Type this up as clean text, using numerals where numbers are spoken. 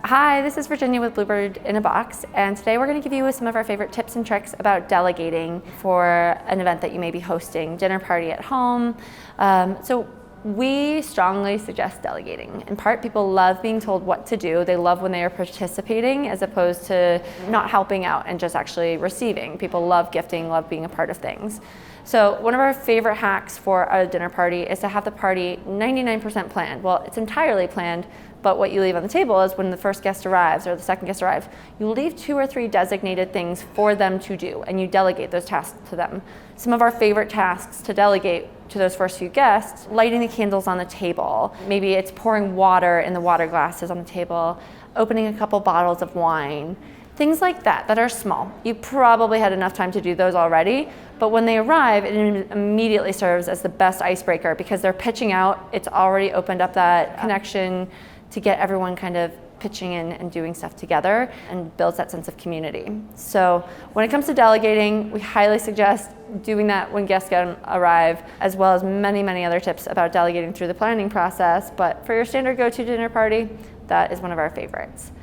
Hi, this is Virginia with Bluebird in a Box, and today we're going to give you some of our favorite tips and tricks about delegating for an event that you may be hosting, dinner party at home. We strongly suggest delegating. In part, people love being told what to do. They love when they are participating as opposed to not helping out and just actually receiving. People love gifting, love being a part of things. So one of our favorite hacks for a dinner party is to have the party 99% planned. Well, it's entirely planned, but what you leave on the table is when the first guest arrives or the second guest arrives, you leave 2 or 3 designated things for them to do, and you delegate those tasks to them. Some of our favorite tasks to delegate to those first few guests: lighting the candles on the table. Maybe it's pouring water in the water glasses on the table, opening a couple bottles of wine. Things like that are small. You probably had enough time to do those already, but when they arrive, it immediately serves as the best icebreaker because they're pitching out. It's already opened up that connection to get everyone kind of pitching in and doing stuff together, and builds that sense of community. So when it comes to delegating, we highly suggest doing that when guests arrive, as well as many other tips about delegating through the planning process. But for your standard go-to dinner party, that is one of our favorites.